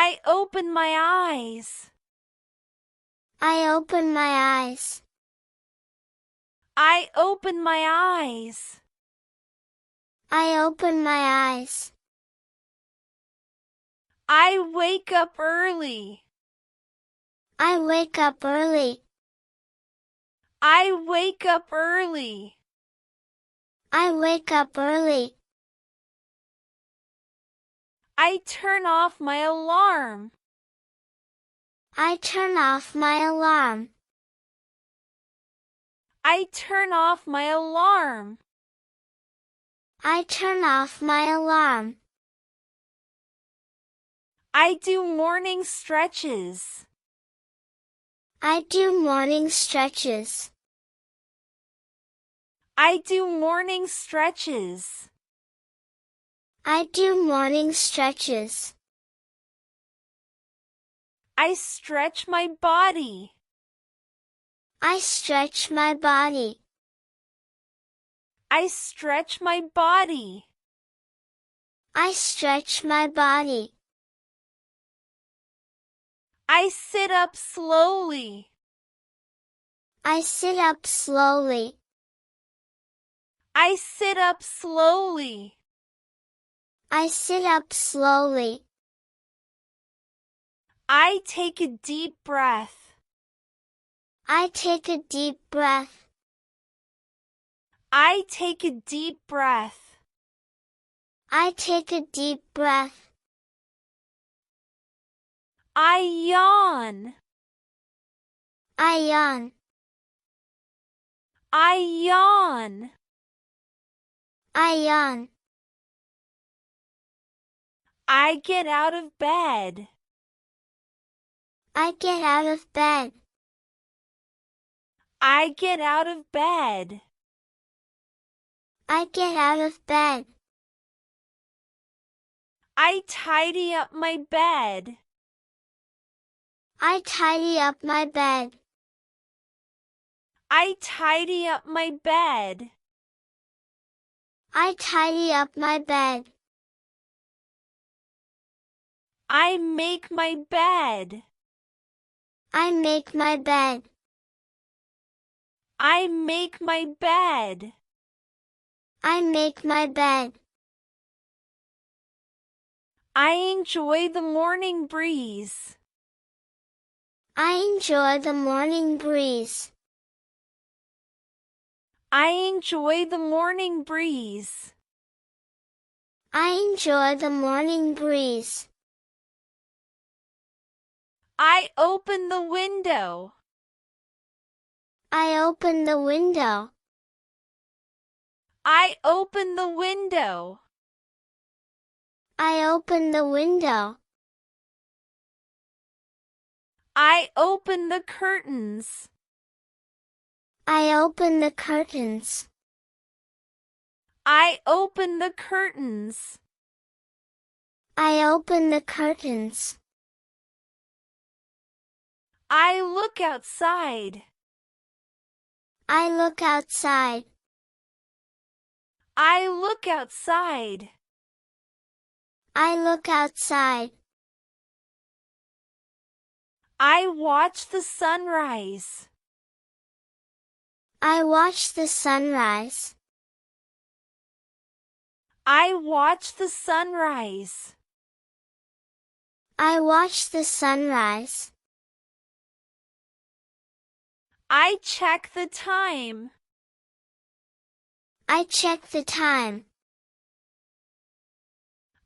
I open my eyes. I open my eyes. I open my eyes. I open my eyes. I wake up early. I wake up early. I wake up early. I wake up early. I turn off my alarm. I turn off my alarm. I turn off my alarm. I turn off my alarm. I do morning stretches. I do morning stretches. I do morning stretches. I do morning stretches. I stretch my body. I stretch my body. I stretch my body. I stretch my body. I sit up slowly. I sit up slowly. I sit up slowly. I sit up slowly. I take a deep breath. I take a deep breath. I take a deep breath. I take a deep breath. I yawn. I yawn. I yawn. I yawn. I get out of bed. I get out of bed. I get out of bed. I get out of bed. I tidy up my bed. I tidy up my bed. I tidy up my bed. I tidy up my bed. I make my bed. I make my bed. I make my bed. I make my bed. I enjoy the morning breeze. I enjoy the morning breeze. I enjoy the morning breeze. I enjoy the morning breeze. I open the window. I open the window. I open the window. I open the window. I open the curtains. I open the curtains. I open the curtains. I open the curtains. I look outside. I look outside. I look outside. I look outside. I watch the sunrise. I watch the sunrise. I watch the sunrise. I watch the sunrise. I check the time. I check the time.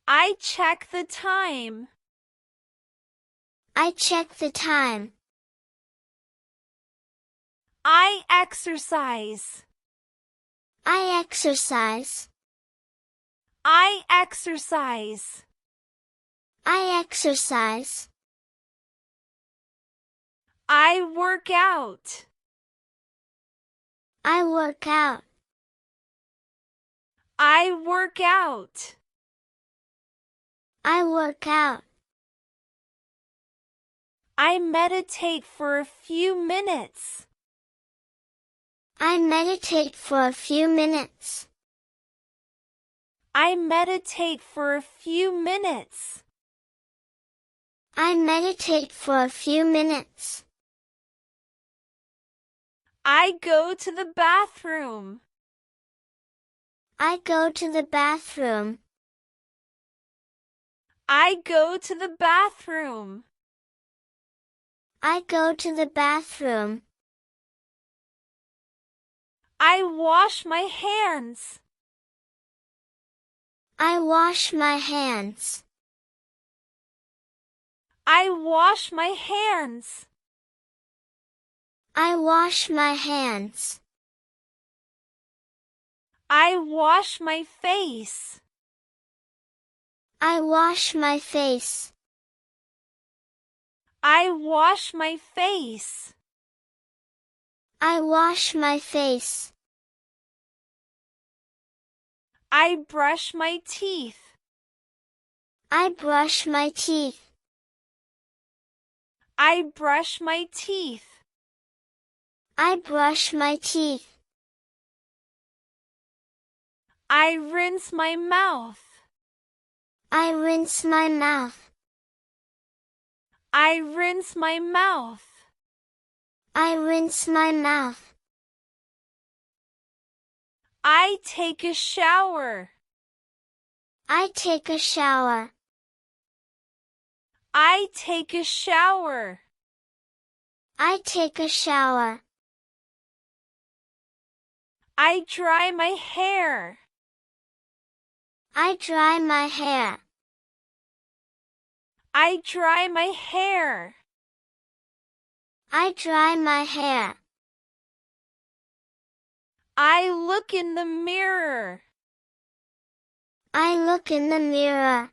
I check the time. I check the time. I exercise. I exercise. I exercise. I exercise. I work out. I work out. I work out. I work out. I meditate for a few minutes. I meditate for a few minutes. I meditate for a few minutes. I meditate for a few minutes. I go to the bathroom. I go to the bathroom. I go to the bathroom. I go to the bathroom. I wash my hands. I wash my hands. I wash my hands. I wash my hands. I wash my face. I wash my face. I wash my face. I wash my face. I brush my teeth. I brush my teeth. I brush my teeth. I brush my teeth. I rinse my mouth. I rinse my mouth. I rinse my mouth. I rinse my mouth. I take a shower. I take a shower. I take a shower. I take a shower. I dry my hair. I dry my hair. I dry my hair. I dry my hair. I look in the mirror. I look in the mirror.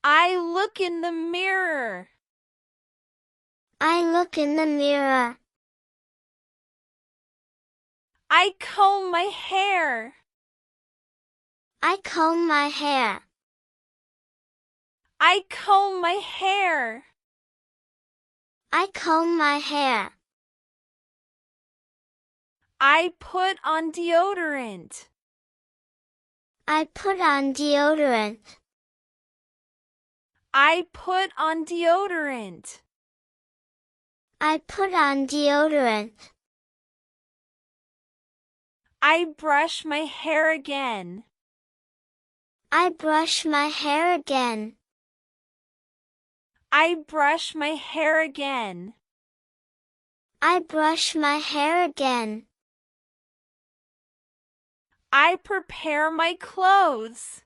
I look in the mirror. I look in the mirror. I comb my hair. I comb my hair. I comb my hair. I comb my hair. I put on deodorant. I put on deodorant. I put on deodorant. I put on deodorant. I brush my hair again. I brush my hair again. I brush my hair again. I brush my hair again. I prepare my clothes.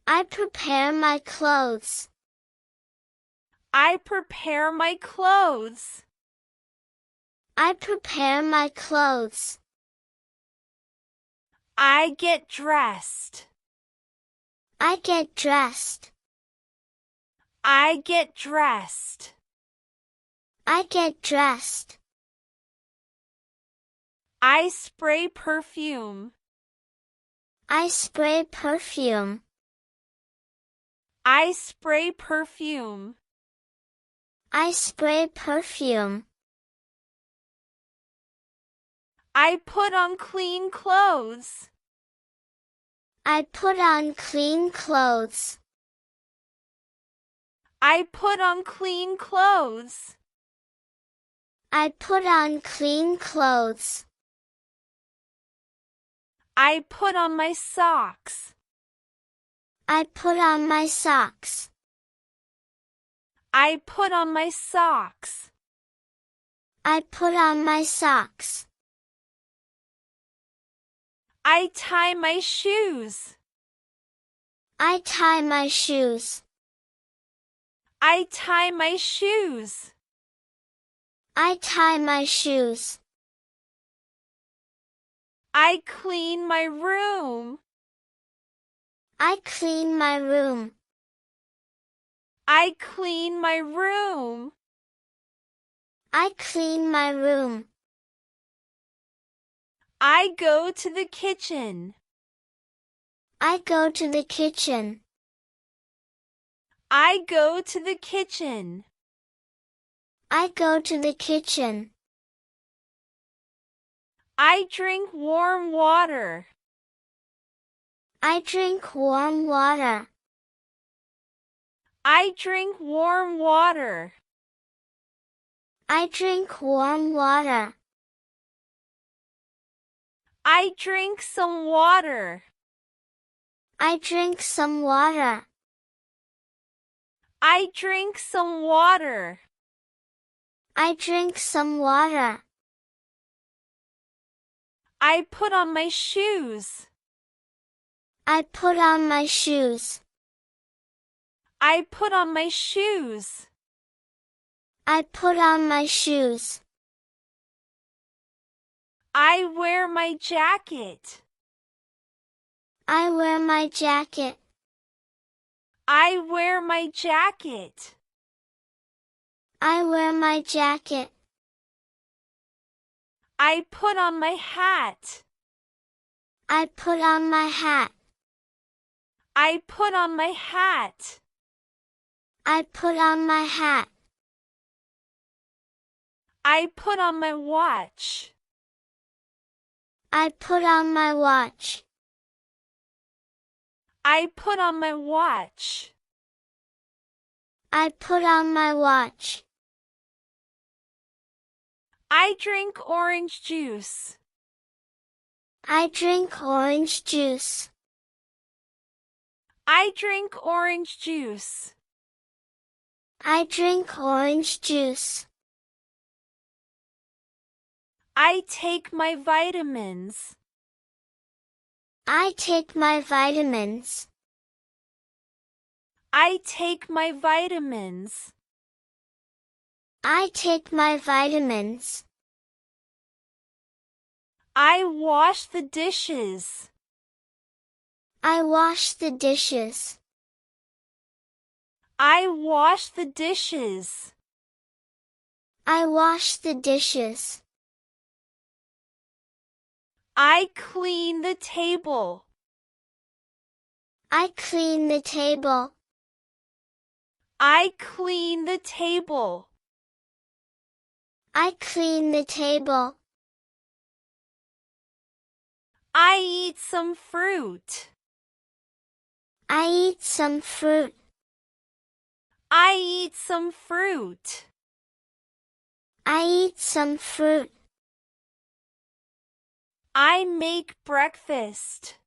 I prepare my clothes. I prepare my clothes. I prepare my clothes. I get dressed. I get dressed. I get dressed. I get dressed. I spray perfume. I spray perfume. I spray perfume. I spray perfume. I put on clean clothes. I put on clean clothes. I put on clean clothes. I put on clean clothes. I put on my socks. I put on my socks. I put on my socks. I put on my socks. I tie my shoes. I tie my shoes. I tie my shoes. I tie my shoes. I clean my room. I clean my room. I clean my room. I clean my room. I go to the kitchen. I go to the kitchen. I go to the kitchen. I go to the kitchen. I drink warm water. I drink warm water. I drink warm water. I drink warm water. I drink some water. I drink some water. I drink some water. I drink some water. I put on my shoes. I put on my shoes. I put on my shoes. I put on my shoes. I wear my jacket. I wear my jacket. I wear my jacket. I wear my jacket. I put on my hat. I put on my hat. I put on my hat. I put on my hat. I put on my watch. I put on my watch. I put on my watch. I put on my watch. I drink orange juice. I drink orange juice. I drink orange juice. I drink orange juice. I take my vitamins. I take my vitamins. I take my vitamins. I take my vitamins. I wash the dishes. I wash the dishes. I wash the dishes. I wash the dishes. I clean the table. I clean the table. I clean the table. I clean the table. I eat some fruit. I eat some fruit. I eat some fruit. I eat some fruit. I make breakfast.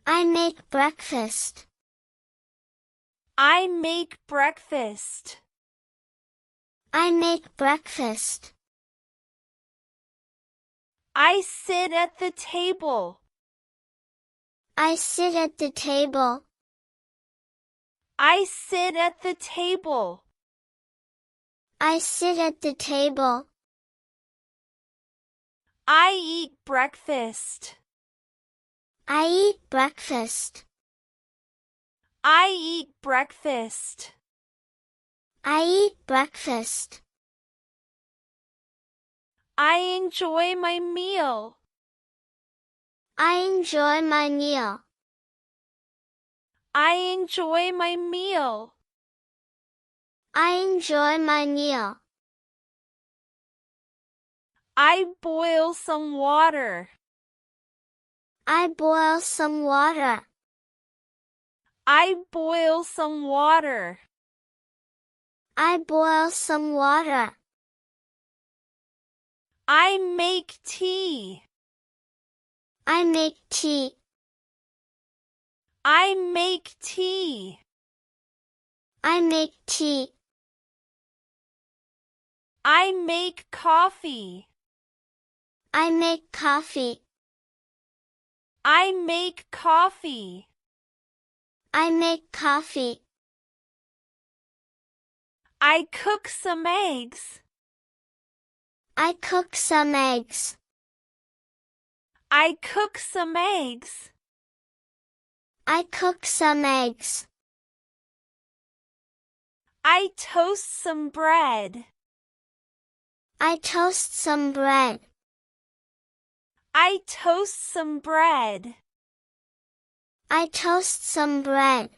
I make breakfast. I make breakfast. I make breakfast. I sit at the table. I sit at the table. I sit at the table. I sit at the table. I eat breakfast. I eat breakfast. I eat breakfast. I eat breakfast. I enjoy my meal. I enjoy my meal. I enjoy my meal. I enjoy my meal. I boil some water. I boil some water. I boil some water. I boil some water. I make tea. I make tea. I make tea. I make tea. I make coffee. I make coffee. I make coffee. I make coffee. I cook some eggs. I cook some eggs. I cook some eggs. I cook some eggs. I toast some bread. I toast some bread. I toast some bread. I toast some bread.